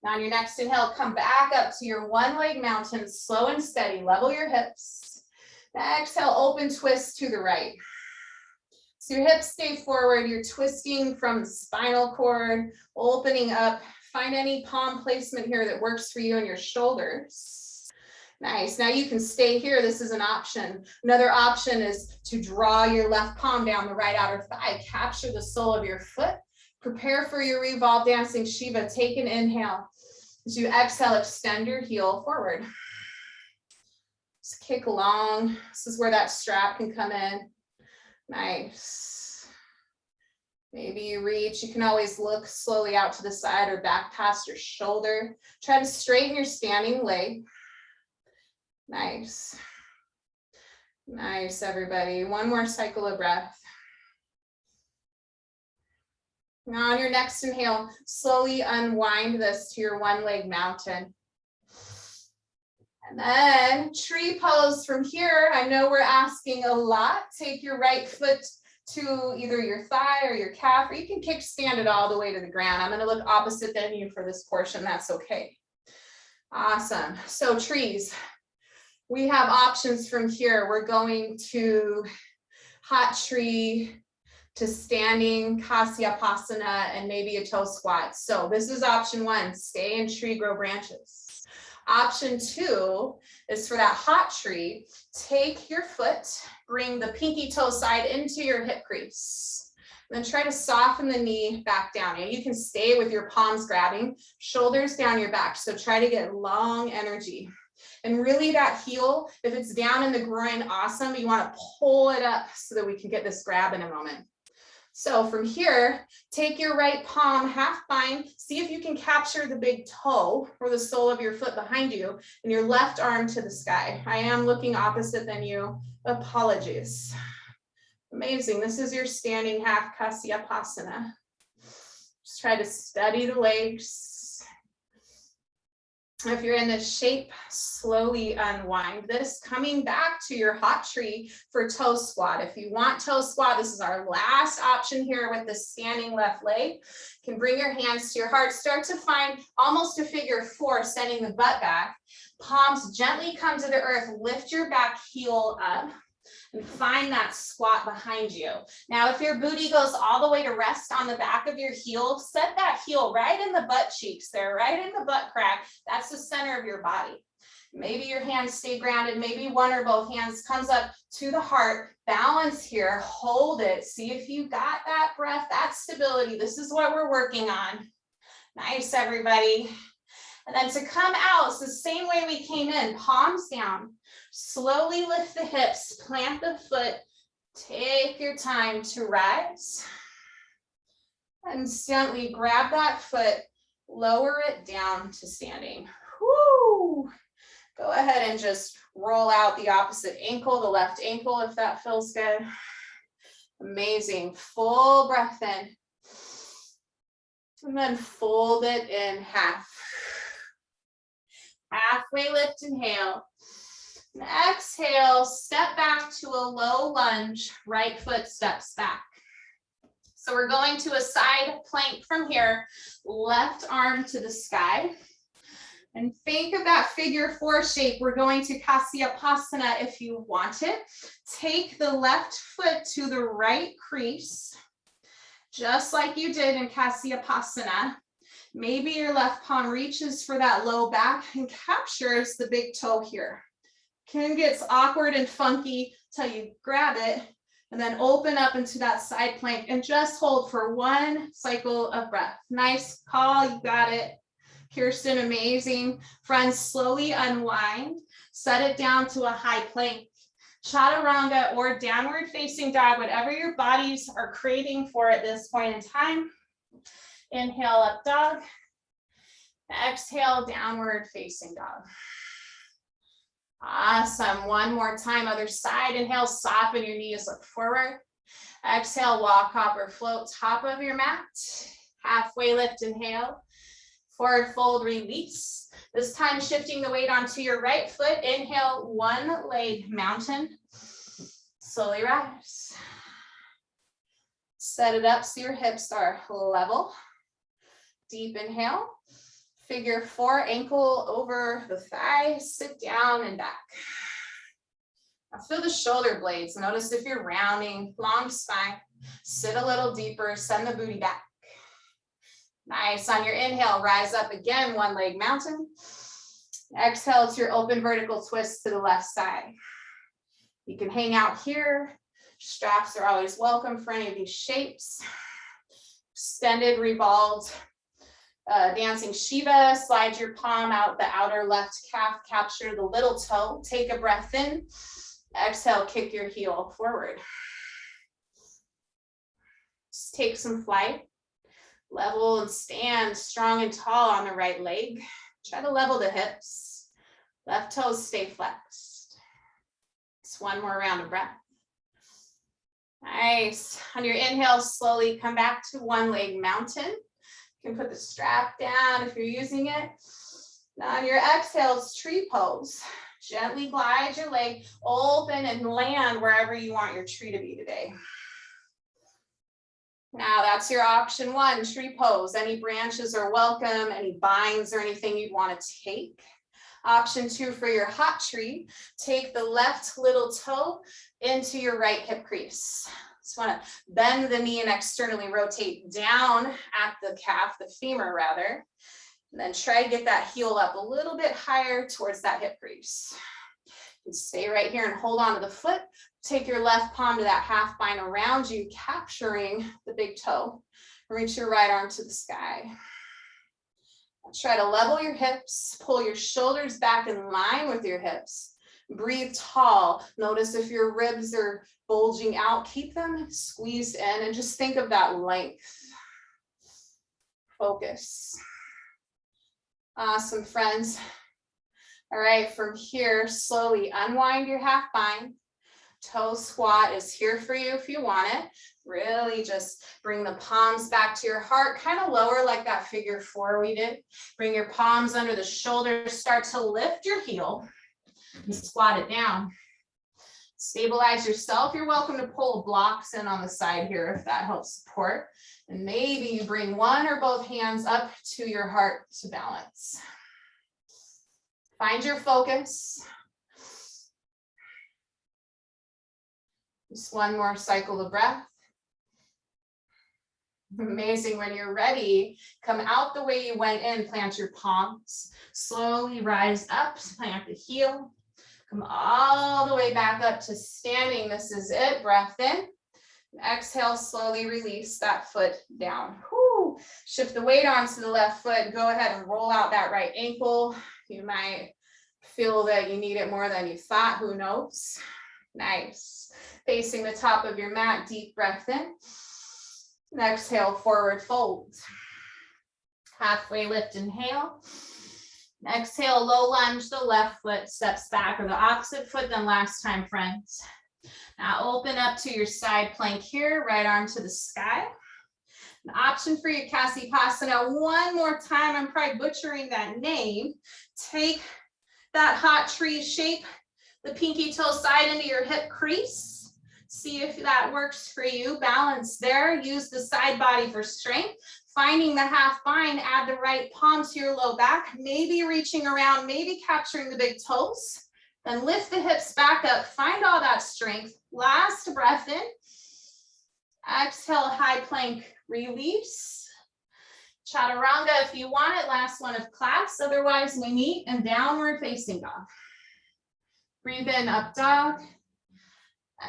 Now on your next inhale, come back up to your one leg mountain, slow and steady, level your hips. Exhale, open twist to the right. So your hips stay forward, you're twisting from the spinal cord, opening up. Find any palm placement here that works for you and your shoulders. Nice, now you can stay here, this is an option. Another option is to draw your left palm down the right outer thigh, capture the sole of your foot. Prepare for your revolve dancing Shiva. Take an inhale. As you exhale, extend your heel forward. Just kick long. This is where that strap can come in. Nice. Maybe you reach. You can always look slowly out to the side or back past your shoulder. Try to straighten your standing leg. Nice. Nice, everybody. One more cycle of breath. Now on your next inhale, slowly unwind this to your one leg mountain. And then tree pose from here. I know we're asking a lot. Take your right foot to either your thigh or your calf, or you can kickstand it all the way to the ground. I'm going to look opposite than you for this portion. That's okay. Awesome. So trees. We have options from here. We're going to hot tree, to standing, Kasyapasana, and maybe a toe squat. So this is option 1, stay in tree, grow branches. Option 2 is for that hot tree. Take your foot, bring the pinky toe side into your hip crease. Then try to soften the knee back down. And you can stay with your palms grabbing, shoulders down your back. So try to get long energy. And really that heel, if it's down in the groin, awesome. You want to pull it up so that we can get this grab in a moment. So from here, take your right palm, half bind, see if you can capture the big toe or the sole of your foot behind you and your left arm to the sky. I am looking opposite than you. Apologies. Amazing. This is your standing half Kasyapasana. Just try to steady the legs. If you're in this shape, slowly unwind this, coming back to your hot tree for toe squat. If you want toe squat, this is our last option here with the standing left leg. You can bring your hands to your heart, start to find almost a figure four, sending the butt back. Palms gently come to the earth, lift your back heel up. And find that squat behind you. Now, if your booty goes all the way to rest on the back of your heel, set that heel right in the butt cheeks there, right in the butt crack. That's the center of your body. Maybe your hands stay grounded. Maybe one or both hands comes up to the heart. Balance here. Hold it. See if you got that breath, that stability. This is what we're working on. Nice, everybody. And then to come out, it's the same way we came in, palms down. Slowly lift the hips, plant the foot, take your time to rise. And gently grab that foot, lower it down to standing. Woo! Go ahead and just roll out the opposite ankle, the left ankle, if that feels good. Amazing. Full breath in. And then fold it in half. Halfway lift, inhale. And exhale, step back to a low lunge, right foot steps back. So we're going to a side plank from here, left arm to the sky. And think of that figure four shape. We're going to Kasyapasana if you want it. Take the left foot to the right crease, just like you did in Kasyapasana. Maybe your left palm reaches for that low back and captures the big toe here. Can get awkward and funky till you grab it and then open up into that side plank and just hold for one cycle of breath. Nice call, you got it. Kirsten, amazing. Friends, slowly unwind, set it down to a high plank. Chaturanga or downward facing dog, whatever your bodies are craving for at this point in time. Inhale, up dog. Exhale, downward facing dog. Awesome. One more time, other side. Inhale, soften your knees, look forward. Exhale, walk, hop, or float, top of your mat. Halfway lift, inhale. Forward fold, release. This time shifting the weight onto your right foot. Inhale, one leg mountain. Slowly rise. Set it up so your hips are level. Deep inhale. Figure four, ankle over the thigh, sit down and back. Now feel the shoulder blades. Notice if you're rounding, long spine, sit a little deeper, send the booty back. Nice. On your inhale, rise up again, one leg mountain. Exhale to your open vertical twist to the left side. You can hang out here. Straps are always welcome for any of these shapes. Extended, revolved. Dancing Shiva, slide your palm out the outer left calf, capture the little toe, take a breath in, exhale, kick your heel forward. Just take some flight, level and stand strong and tall on the right leg. Try to level the hips, left toes stay flexed. Just one more round of breath. Nice. On your inhale, slowly come back to one leg mountain. You can put the strap down if you're using it. Now on your exhale, it's tree pose. Gently glide your leg, open and land wherever you want your tree to be today. Now that's your option one, tree pose. Any branches are welcome, any binds or anything you'd want to take. Option two for your hot tree, take the left little toe into your right hip crease. Just want to bend the knee and externally rotate down at the calf, the femur rather. And then try to get that heel up a little bit higher towards that hip crease. And stay right here and hold on to the foot. Take your left palm to that half bind around you, capturing the big toe. Reach your right arm to the sky. Try to level your hips, pull your shoulders back in line with your hips. Breathe tall. Notice if your ribs are bulging out, keep them squeezed in and just think of that length. Focus. Awesome, friends. All right, from here, slowly unwind your half bind. Toe squat is here for you if you want it. Really just bring the palms back to your heart, kind of lower like that figure four we did. Bring your palms under the shoulders, start to lift your heel and squat it down. Stabilize yourself. You're welcome to pull blocks in on the side here if that helps support. And maybe you bring one or both hands up to your heart to balance. Find your focus. Just one more cycle of breath. Amazing. When you're ready, come out the way you went in, plant your palms. Slowly rise up, plant the heel. Come all the way back up to standing. This is it. Breath in. Exhale, slowly release that foot down. Whew. Shift the weight onto the left foot. Go ahead and roll out that right ankle. You might feel that you need it more than you thought. Who knows? Nice. Facing the top of your mat, deep breath in. And exhale, forward fold. Halfway lift, inhale. Exhale, low lunge, the left foot steps back, or the opposite foot than last time, friends. Now open up to your side plank here, right arm to the sky. An option for your Kasyapasana. One more time, I'm probably butchering that name. Take that hot tree shape, the pinky toe side into your hip crease. See if that works for you. Balance there. Use the side body for strength. Finding the half bind, add the right palm to your low back, maybe reaching around, maybe capturing the big toes. Then lift the hips back up. Find all that strength. Last breath in. Exhale, high plank, release. Chaturanga if you want it. Last one of class. Otherwise, we meet in downward facing dog. Breathe in, up dog.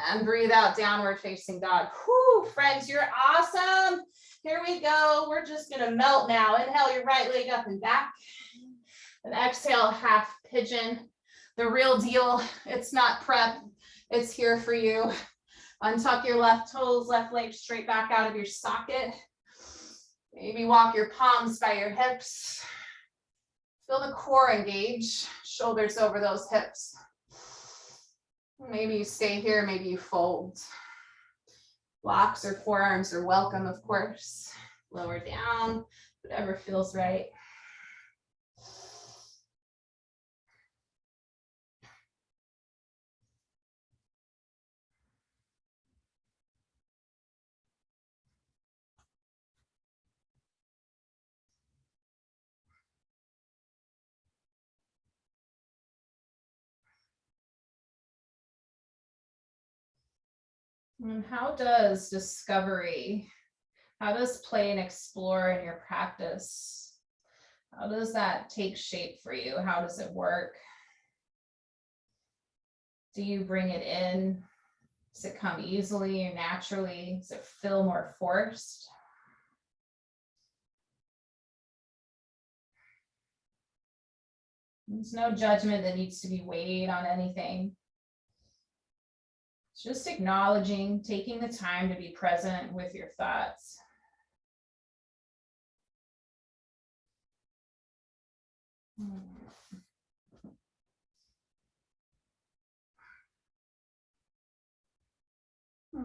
And breathe out, downward facing dog. Whew, friends, you're awesome. Here we go. We're just going to melt now. Inhale your right leg up and back. And exhale, half pigeon. The real deal. It's not prep. It's here for you. Untuck your left toes, left leg straight back out of your socket. Maybe walk your palms by your hips. Feel the core engage. Shoulders over those hips. Maybe you stay here, maybe you fold. Blocks or forearms are welcome, of course. Lower down, whatever feels right. And how does discovery, how does play and explore in your practice? How does that take shape for you? How does it work? Do you bring it in? Does it come easily or naturally? Does it feel more forced? There's no judgment that needs to be weighed on anything. Just acknowledging, taking the time to be present with your thoughts.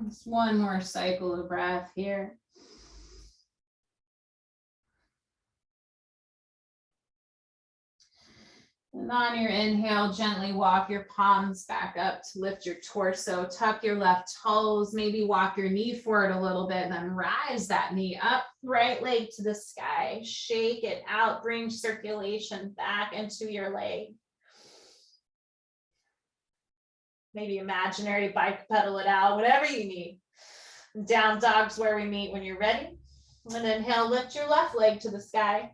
Just one more cycle of breath here. And on your inhale, gently walk your palms back up to lift your torso, tuck your left toes, maybe walk your knee forward a little bit, and then rise that knee up, right leg to the sky, shake it out, bring circulation back into your leg. Maybe imaginary bike pedal it out, whatever you need. Down dog's where we meet when you're ready. And inhale, lift your left leg to the sky.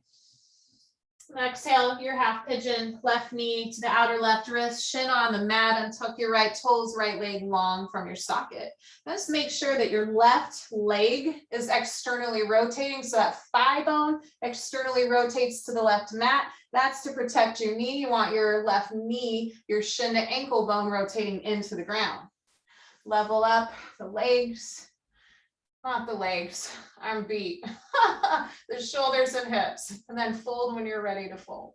Exhale, your half pigeon, left knee to the outer left wrist, shin on the mat, and tuck your right toes, right leg long from your socket. Just make sure that your left leg is externally rotating, so that thigh bone externally rotates to the left mat. That's to protect your knee. You want your left knee, your shin to ankle bone rotating into the ground. Level up the legs. Not the legs, I'm beat. The shoulders and hips, and then fold when you're ready to fold.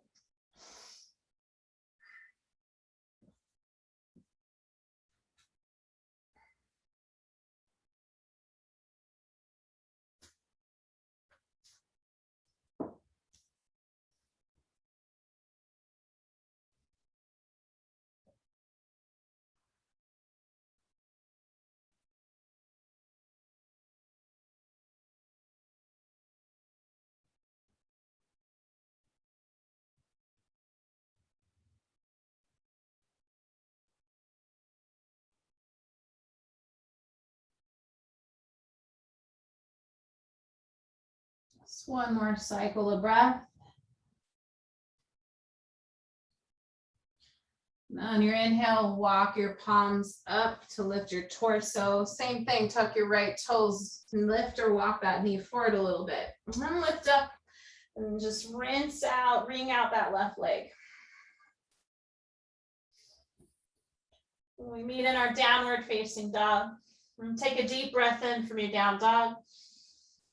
Just one more cycle of breath. On your inhale, walk your palms up to lift your torso. Same thing, tuck your right toes, lift or walk that knee forward a little bit. And then lift up and just rinse out, wring out that left leg. We meet in our downward facing dog. And take a deep breath in from your down dog.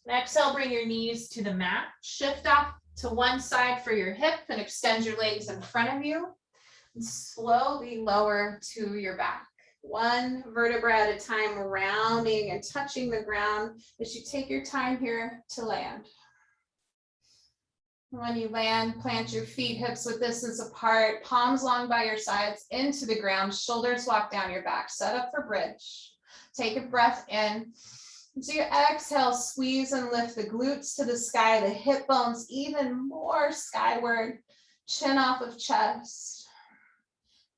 And exhale, bring your knees to the mat. Shift off to one side for your hip and extend your legs in front of you. And slowly lower to your back. One vertebra at a time, rounding and touching the ground as you take your time here to land. When you land, plant your feet hips width distance apart, palms long by your sides into the ground, shoulders walk down your back, set up for bridge. Take a breath in. So you exhale, squeeze and lift the glutes to the sky, the hip bones even more skyward, chin off of chest.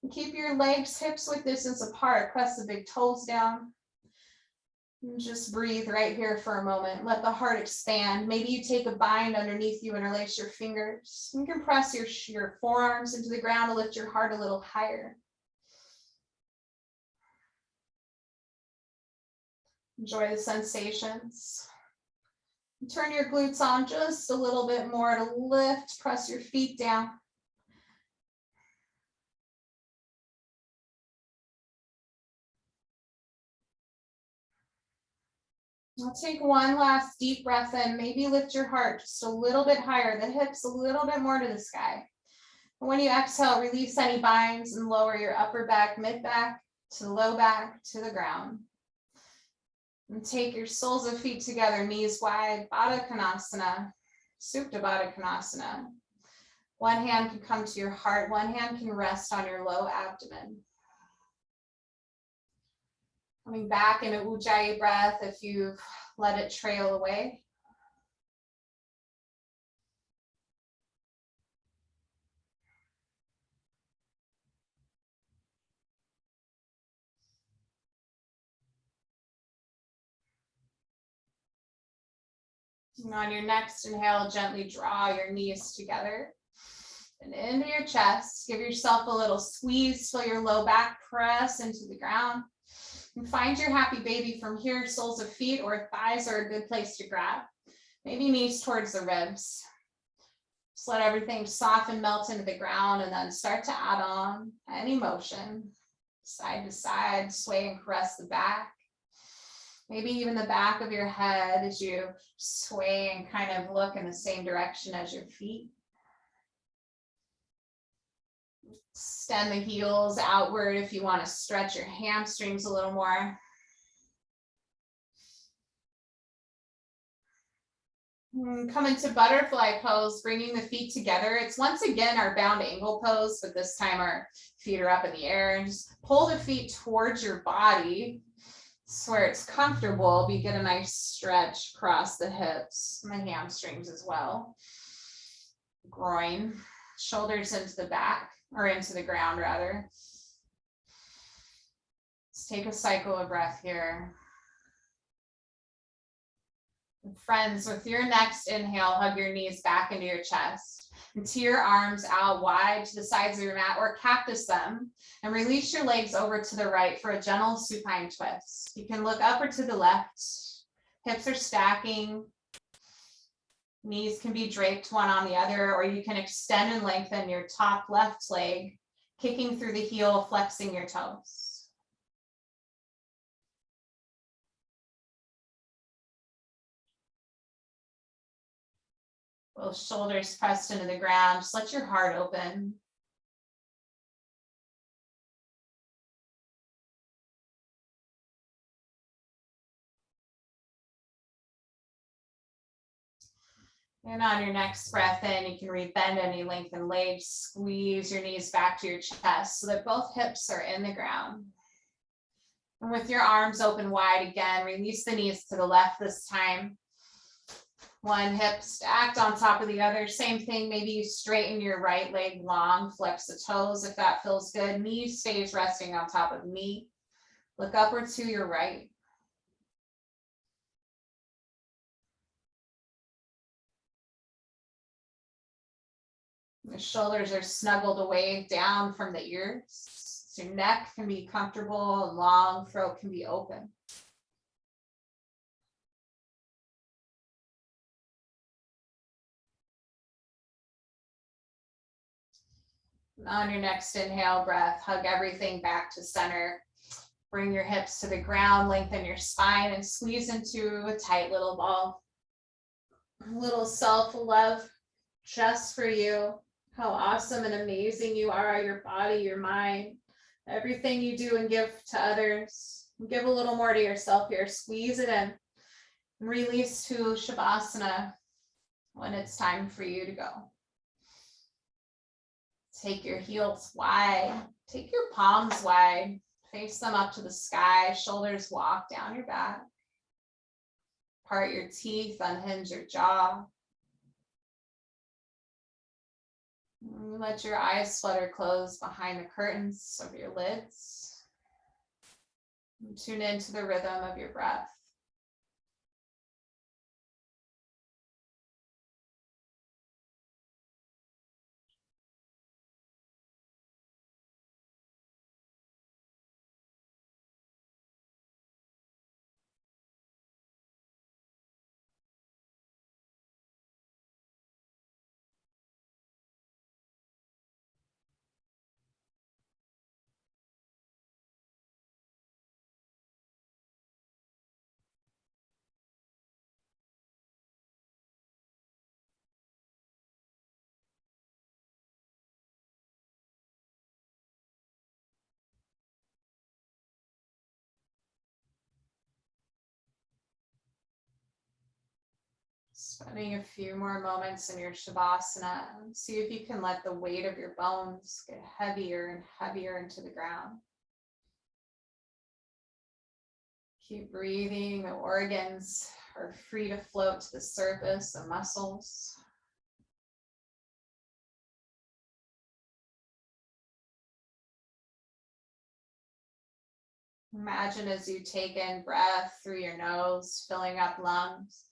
And keep your legs hips width distance apart, press the big toes down. And just breathe right here for a moment. Let the heart expand. Maybe you take a bind underneath you, interlace your fingers. You can press your forearms into the ground to lift your heart a little higher. Enjoy the sensations. Turn your glutes on just a little bit more to lift, press your feet down. I'll take one last deep breath in. Maybe lift your heart just a little bit higher, the hips a little bit more to the sky. And when you exhale, release any binds and lower your upper back, mid back to the low back to the ground. And take your soles of feet together, knees wide, Baddha Konasana, Supta Baddha Konasana. One hand can come to your heart, one hand can rest on your low abdomen. Coming back into Ujjayi breath if you've let it trail away. And on your next inhale, gently draw your knees together and into your chest. Give yourself a little squeeze, feel your low back press into the ground. And find your happy baby from here. Soles of feet or thighs are a good place to grab. Maybe knees towards the ribs. Just let everything soften, melt into the ground, and then start to add on any motion. Side to side, sway and caress the back. Maybe even the back of your head as you sway and kind of look in the same direction as your feet. Extend the heels outward if you want to stretch your hamstrings a little more. Come into butterfly pose, bringing the feet together. It's once again our bound angle pose, but this time our feet are up in the air. And just pull the feet towards your body. So where it's comfortable, but you get a nice stretch across the hips and the hamstrings as well. Groin, shoulders into the back, or into the ground rather. Let's take a cycle of breath here. And friends, with your next inhale, hug your knees back into your chest and tear your arms out wide to the sides of your mat or cactus them, and release your legs over to the right for a gentle supine twist. You can look up or to the left. Hips are stacking. Knees can be draped one on the other, or you can extend and lengthen your top left leg, kicking through the heel, flexing your toes. Both shoulders pressed into the ground. Just let your heart open. And on your next breath in, you can rebend any lengthened legs, squeeze your knees back to your chest so that both hips are in the ground. And with your arms open wide again, release the knees to the left this time. One hip stacked on top of the other. Same thing, maybe you straighten your right leg long, flex the toes if that feels good. Knee stays resting on top of knee. Look upward to your right. The shoulders are snuggled away down from the ears. So your neck can be comfortable and long, throat can be open. On your next inhale breath, hug everything back to center. Bring your hips to the ground, lengthen your spine, and squeeze into a tight little ball. A little self-love just for you. How awesome and amazing you are, your body, your mind, everything you do and give to others. Give a little more to yourself here. Squeeze it in. Release to Shavasana when it's time for you to go. Take your heels wide. Take your palms wide. Face them up to the sky. Shoulders walk down your back. Part your teeth, unhinge your jaw. Let your eyes flutter close behind the curtains of your lids. Tune into the rhythm of your breath. Spending a few more moments in your Shavasana. See if you can let the weight of your bones get heavier and heavier into the ground. Keep breathing. The organs are free to float to the surface, the muscles. Imagine as you take in breath through your nose, filling up lungs.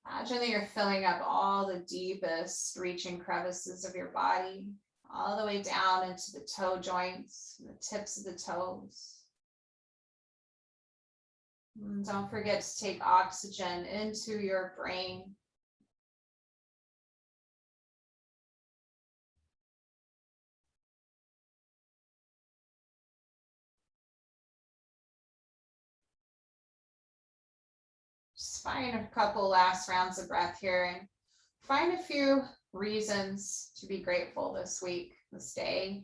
Imagine that you're filling up all the deepest reaching crevices of your body, all the way down into the toe joints, and the tips of the toes. And don't forget to take oxygen into your brain. Just find a couple last rounds of breath here and find a few reasons to be grateful this week, this day.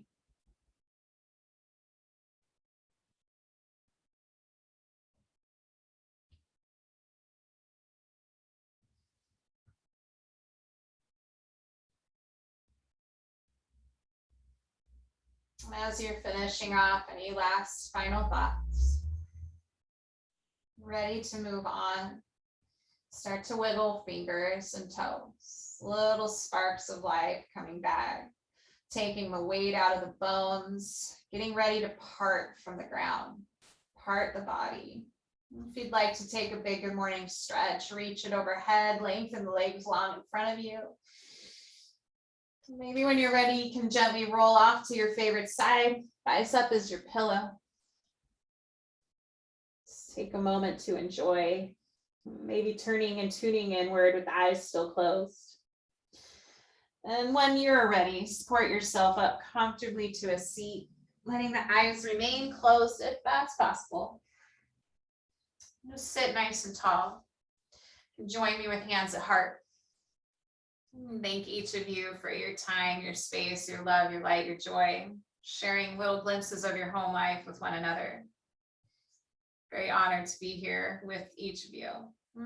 And as you're finishing off, any last final thoughts? Ready to move on. Start to wiggle fingers and toes. Little sparks of life coming back. Taking the weight out of the bones. Getting ready to part from the ground. Part the body. If you'd like to take a big good morning stretch, reach it overhead, lengthen the legs long in front of you. Maybe when you're ready, you can gently roll off to your favorite side. Bicep is your pillow. Just take a moment to enjoy, maybe turning and tuning inward with the eyes still closed. And when you're ready, support yourself up comfortably to a seat, letting the eyes remain closed if that's possible. Just sit nice and tall. Join me with hands at heart. Thank each of you for your time, your space, your love, your light, your joy, sharing little glimpses of your home life with one another. Very honored to be here with each of you.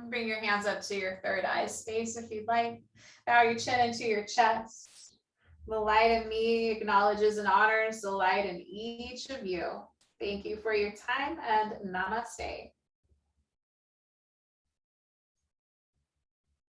Bring your hands up to your third eye space if you'd like. Bow your chin into your chest. The light in me acknowledges and honors the light in each of you. Thank you for your time and namaste.